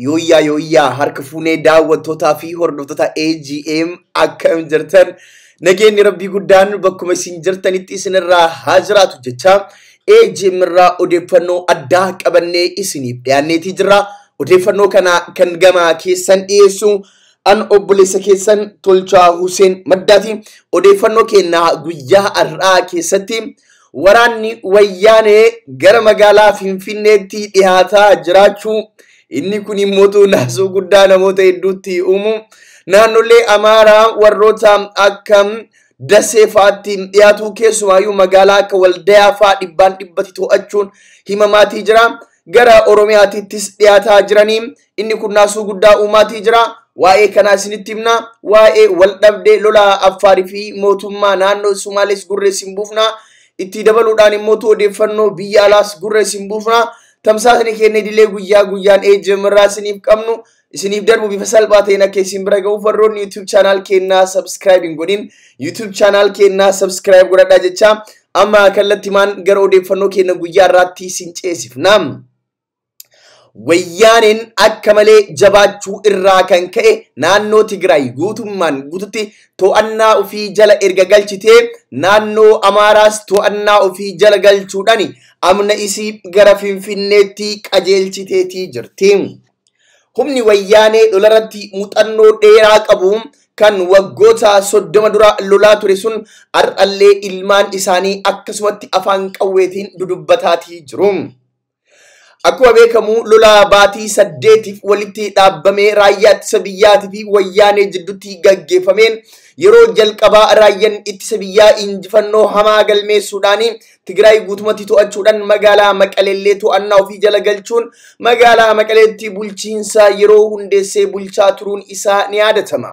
Yooyyaa harka fuunee daawwattootaa fi hordoftoota AGM akkam jirtan nageenyi rabbii guddaan bakkuma isin jirtanitti isinirraa haa jiraatu jecha AGM irraa odeeffannoo addaa qabannee isiniif dhiyaanneetii jirra. Odeeffannoo kana kan gamaa keessan dhiyeessu an obboleessa keessan Tolchaa Hussein Maddaati. Odeeffannoo keenna guyyaa har'aa keessatti waraanni wayyaanee gara magaalaa Finfinneetti dhiyaataa jiraachuu inni kun immoo naasuu guddaa namoota hedduutti uumu. Naannolee Amaaraa warroota akkam Daseefaatti dhiyaatu keessumaayyuu magaalaa akka Waldayaa fa'aa dhibbatti to'achuun himamaatii jira. Gara Oromiyaattis dhiyaataa jiranii inni kun naasuu guddaa uumaatii jira. Waa'ee kanaa isinitti himna. Waa'ee wal dhabdee lolaa Affaarii fi mootummaa naannoo Sumaalees gurra isin buufna. Itti dabaluudhaan immoo odeeffannoo biyya alaas gurra isin buufna. Tamsaasni keenya idilee guyyaa guyyaan AGM irraa isiniif qabnu isiniif darbu bifa salphaa ta'een akka isin bira ga'uuf warroonni YouTube channel keenyaa subscribe hin godhin YouTube channel keenyaa subscribe godhadhaa jecha amma kallattimaan gara odeeffannoo keenya guyyaa irraatti isin ceesifna. Wayyaaneen akka malee jabaachuu irraa kan ka'e naannoo Tigraay guutummaan guututti to'annaa ofii jala erga galchitee naannoo Amaaraas to'annaa ofii jala galchuudhaan amna isii gara Finfinneetti qajeelchiteetii jirti. Humni wayyaanee lolarratti muuxannoo dheeraa qabu kan waggoota 30 dura lolaa ture sun har'allee ilmaan isaanii akkasumatti afaan qawweetiin dudubbataatii jiru. Akkuma beekamu lolaa baatii 8 walitti dhaabbamee raayyaa ittisa biyyaatii fi wayyaanee jidduutti gaggeeffameen yeroo jalqabaa raayyaan ittisa biyyaa injifannoo hamaa galmeessuudhaan Tigraay guutumatti to'achuudhaan magaalaa Maqaleellee to'annaa ofii jala galchuun magaalaa Maqaleetti bulchiinsa yeroo hundeessee bulchaa turuun isaa ni yaadatama.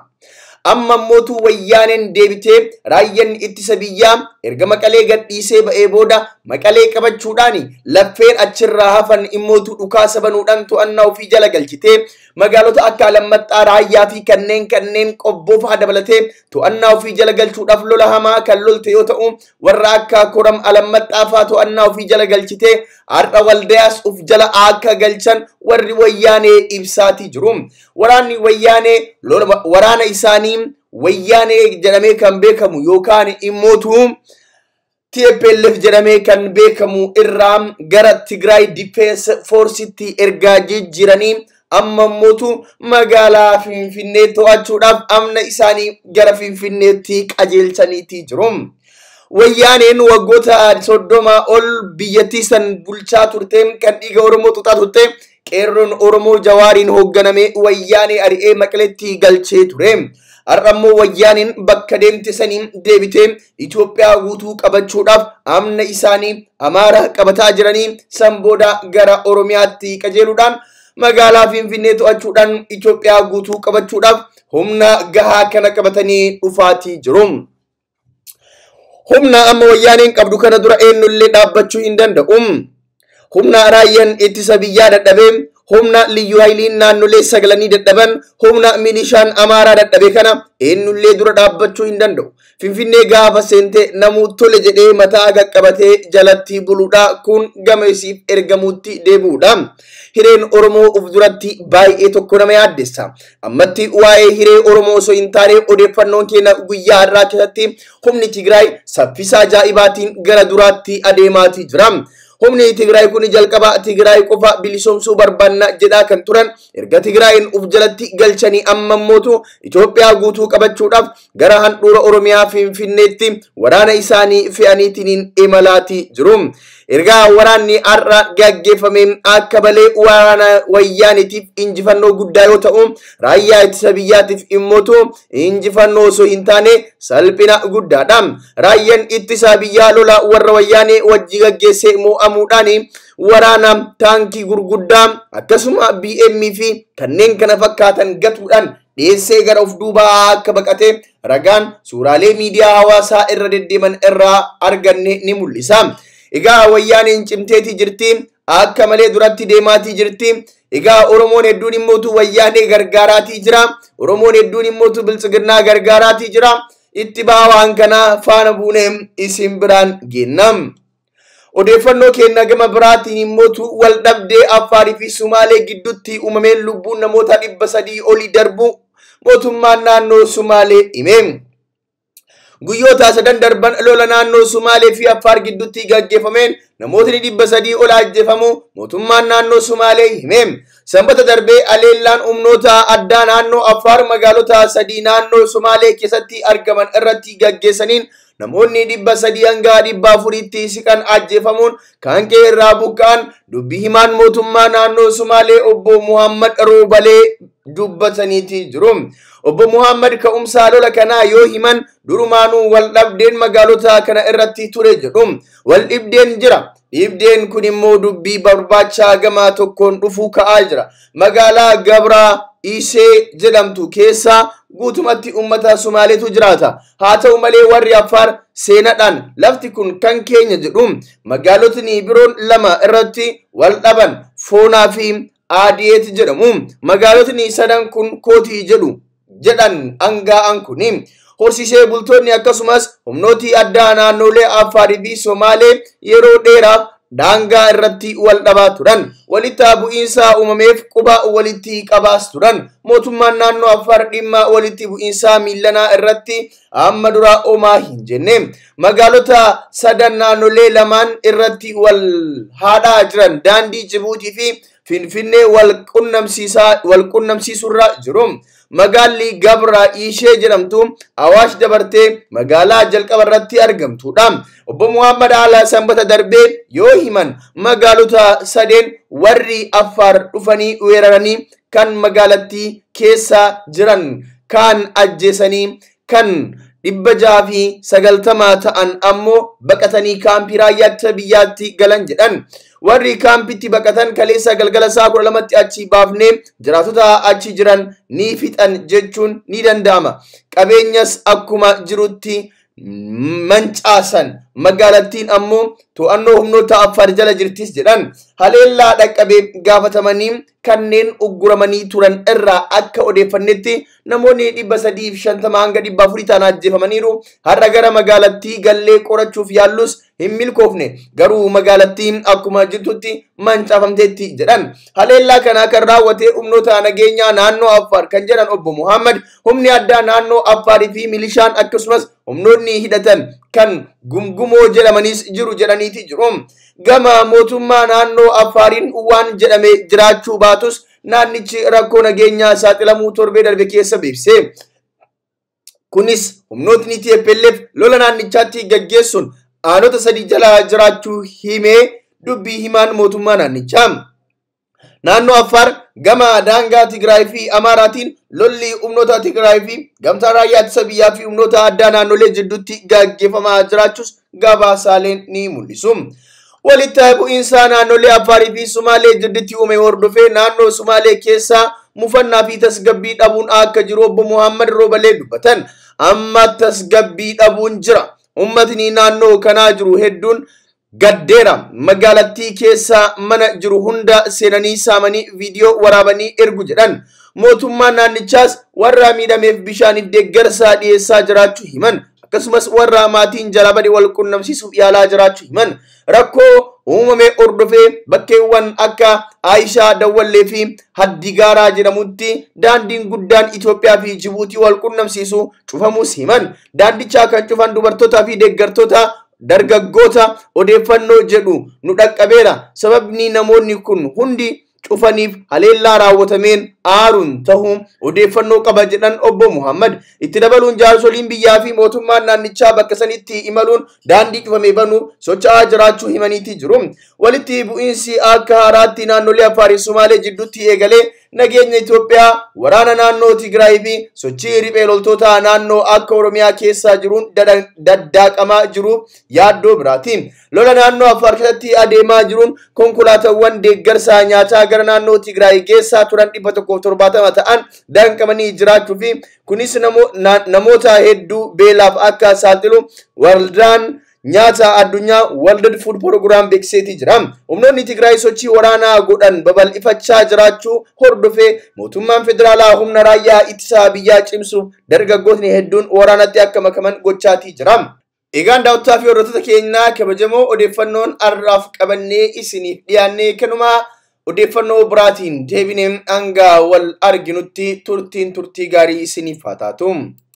Amma mootu wayyaaneen deebitee raayyaan ittisa biyyaa erga Maqalee gadhiisee ba'ee booda Maqalee qabachuudhaan laffeen achirraa hafan immootu dhukaasa banuudhaan to'annaa ofii jala galchitee magaalota akka Alammaxxaa, Raayyaa fi kanneen qobboo fa'aa dabalatee to'annaa ofii jala galchuudhaaf lola hamaa kan lolte yoo ta'u warra akka Koram Alammaxxaa fa'aa to'annaa ofii jala galchitee har'a Waldayaas uf jala akka galchan warri wayyaanee ibsaatii jiru. Waraanni wayyaanee waraana isaanii wayyaanee jedhamee kan beekamu yookaan immootu TPLF jedhamee kan beekamu irraa gara Tigraay Defense Force'tti ergaa jijjiiranii amma mootu magaalaa Finfinnee to'achuudhaaf amna isaanii gara Finfinneetti qajeelchaniitii jiru. Wayyaaneen waggoota 30 ol biyyattii san bulchaa turte kan dhiiga Oromoo tuxaa turte qeerroon Oromoo Jawaariin hoogganame wayyaanee ari'ee Maqaleetti galchee ture. Har'ammoo wayyaaneen bakka deemte saniin deebitee Itoophiyaa guutuu qabachuudhaaf amna isaanii Amaaraa qabataa jiranii san booda gara Oromiyaatti qajeeluudhaan magaalaa Finfinnee to'achuudhaan Itoophiyaa guutuu qabachuudhaaf humna gahaa kana qabatanii dhufaatii jiru. Humna amma wayyaaneen qabdu kana dura eenyullee dhaabbachuu hin danda'u. Humna raayyaan ittisa biyyaa dadhabee humna liyyu hayliin naannolee sagalanii dadhaban humna milishaan Amaaraa dadhabe kana eenyullee dura dhaabbachuu hin danda'u. Finfinnee gaafa seente namuu tole jedhee mataa qaqqabatee jalatti buluudha. Kun gama isiif ergamuutti deebi'uudha. Hireen Oromoo uf duratti baay'ee tokko nama yaaddessa. Ammatti waa'ee hiree Oromoo osoo hin taane odeeffannoon keenya guyyaa har'aa keessatti humni Tigraay saffisa ajaa'ibaatiin gara duraatti adeemaatii jira. Humni Tigraay kun jalqaba Tigraay qofa bilisoomsuu barbaanna jedhaa kan turan erga Tigraayin uf jalatti galchanii amma mootu Itoophiyaa guutuu qabachuudhaaf gara handhuura Oromiyaa Finfinneetti waraana isaanii fe'aniitiin imalaatii jiru. Erga waraanni har'a gaggeeffameen akka malee waraana wayyaaniitiif injifannoo guddaa yoo ta'u raayyaa ittisa biyyaatiif immootu injifannoo osoo hin taane salphina guddaadha. Raayyaan ittisa biyyaa lola warra wayyaanee wajji gaggeessee mo'amuudhaan waraana taankii gurguddaa akkasuma BM fi kanneen kana fakkaatan gatuudhaan dhiyeessee gara of duubaa akka baqate ragaan suuraalee miidiyaa hawaasaa irra deddeeman irraa arganne ni mul'isa. Egaa wayyaaneen cimteetii jirti akka malee duratti deemaatii jirti. Egaa Oromoon hedduun immootu wayyaanee gargaaraatii jira. Oromoon hedduun immootu biltsiginnaa gargaaraatii jira. Itti waan kana faana buunee isin biraan geenna. Odeeffannoo keenya gama biraatiin immoo wal dhabdee Affaarii fi Sumaalee gidduutti uumameen lubbuun namoota 300 olii darbu mootummaan naannoo Sumaalee hime. Guyyoota sadan darban lola naannoo Sumaalee fi Affaar gidduutti gaggeeffameen namootni 300 ol ajjeefamu mootummaan naannoo Sumaalee hime. Sanbata darbee aleellaan humnoota addaa naannoo Affaar magaalota 3 naannoo Sumaalee keessatti argaman irratti gaggeessaniin namoonni 300 hanga 400tti siqan ajjeefamuun kan ka'e irraa buqqa'an dubbii himaan mootummaa naannoo Sumaalee obbo Muhammad Roobalee dubbataniiti jiru. Obbo Muhammad ka'umsa lola kanaa yoo himan durumaanuu wal dhabdeen magaalota kana irratti ture jedhu. Wal dhibdeen jira. Dhibdeen kun immoo dubbii barbaacha gama tokkoon dhufuu ka'aa jira. Magaalaa Gabraa Isee jedhamtu keessa guutumatti uummata Sumaaleetu jiraata. Haa ta'u malee warri Affaar seenadhaan lafti kun kan keenya jedhu. Magaalotni biroon lama irratti wal dhaban Foonaa fi Aadiyeet jedhamu. Magaalotni sadan kun Kootii jedhan hangaa'an kuni. Horsiisee bultoonni akkasumas humnooti addaa naannolee Affaarii fi Somaalee yeroo dheeraaf daangaa irratti wal dhabaa turan. Walitti bu'iinsa uumameef quba walitti qabaas turan. Mootummaan naannoo Affaar dhimma walitti bu'iinsa miilanaa irratti amma dura homaa hin jenne. Magaalota sadan naannolee lamaan irratti wal haadhaa jiran daandii Jibuutii fi Finfinnee wal qunnamsiisurra jiru. Magaalli Gabraa Ishee jedhamtu Awaash dabartee magaalaa jalqaba irratti argamtudha. Obbo Muhammad haala sanbata darbee yoo himan magaalota sadeen warri Affaar dhufanii weeraranii kan magaalattii keessa jiran kan ajjeesanii kan 690 ta'an ammoo baqatanii kaampii raayyaa biyyaatti galan jedhan. Warri kaampitti baqatan kaleessa galgala isaa 12tti achi baafnee jiraatota achi jiran ni fixan jechuun ni danda'ama. Qabeenyas akkuma jirutti mancaasan. Magaalattiin ammoo to'annoo humnoota Affaar jala jirtis jedhan. Haleellaa dhaqqabee gaafatamanii kanneen ugguramanii turan irraa akka odeeffannetti namoonni 350 hanga 400 ta'an ajjeefamaniiru. Har'a gara magaalattii gallee qorachuuf yaallus hin milkoofne garuu magaalattiin akkuma jirtutti mancaafamteetti jedhan. Haleellaa kana kan raawwate humnoota nageenyaa naannoo Affaar kan jedhan obbo Muhammad humni addaa naannoo Affaarii fi milishaan akkasumas humnoonni hidhatan kan gumgumoo jedhamanis jiru jedhaniiti jiru. Gama mootummaa naannoo Affaariin waan jedhame jiraachuu baatus naannichi rakkoo nageenyaa saaxilamuu torbee darbe keessa beeksise. Kunis humnootni TPLF lola naannichaatti gaggeessuun aanota 3 jala jiraachuu himee dubbii himaan mootummaa naannichaa. Naannoo Affaar gama daangaa Tigraay fi Amaaraatiin lolli humnoota Tigraay fi gamtaa raayyaa ittisa biyyaa fi humnoota addaa naannolee jidduutti gaggeeffamaa jiraachuus gabaasaaleen ni mul'isu. Walitti bu'iinsa naannolee Affaarii fi Sumaalee jidduutti uume hordofee naannoo Sumaalee keessa mufannaa fi tasgabbii dhabuun akka jiru obbo Muhammad Roobalee dubbatan. Amma tasgabbii dhabuun jira. Uummatni naannoo kanaa jiru hedduun gaddeera. Magaalattii keessa mana jiru hunda seenanii saamanii viidiyoo waraabanii ergu jedhan. Mootummaan naannichaas warra miidhameef bishaaniif deeggarsa dhiyeessaa jiraachuu himan. Akkasumas warra maatiin jalaa bade wal qunnamsiisuuf yaalaa jiraachuu himan. Rakkoo uumame hordofee bakkeewwan akka Aayishaa Dawwallee fi Haddigaaraa jedhamutti daandiin guddaan Itoophiyaa fi Jibuutii wal qunnamsiisu cufamuus himan. Daandicha kan cufan dubartootaa fi deeggartoota dargaggoota odeeffannoo jedhu nu dhaqqabeera. Sababni namoonni kun hundi cufaniif haleellaa raawwatameen aaruun ta'uu odeeffannoo qaba jedhan obbo Muhammad. Itti dabaluun jaarsoliin biyyaa fi mootummaan naannichaa bakka sanitti imaluun daandii cufame banuu socho'aa jiraachuu himaniiti jiru. Walitti bu'iinsi akka haaraatti naannolee Affaarii Sumaalee jidduutti eegalee nageenya Itoophiyaa waraana naannoo Tigraay fi sochii riphee loltoota naannoo akka Oromiyaa keessa jiruun daddaaqamaa jiru yaaddoo biraati. Lola naannoo Affaar keessatti adeemaa jiruun konkolaataawwan deeggarsa nyaataa gara naannoo Tigraay geessaa turan 170 ta'an danqamanii jiraachuu fi kunis namoota hedduu beelaaf akka saaxilu waldaan nyaata addunyaa World Food Program beeksiseeti jira. Humnoonni Tigraay sochii waraanaa godhan babal'ifachaa jiraachuu hordofee mootummaan federaalaa humna raayyaa ittisa biyyaa cimsuuf dargaggootni hedduun waraanatti akka makaman gochaatii jira. Egaan daawwattootaa fi hordoftoota keenyaa kabajamoo odeeffannoon har'aaf qabannee isiniif dhiyaannee kanuma odeeffannoo biraatiin deebinee hanga wal arginutti turtii gaarii isiniif haa taatu.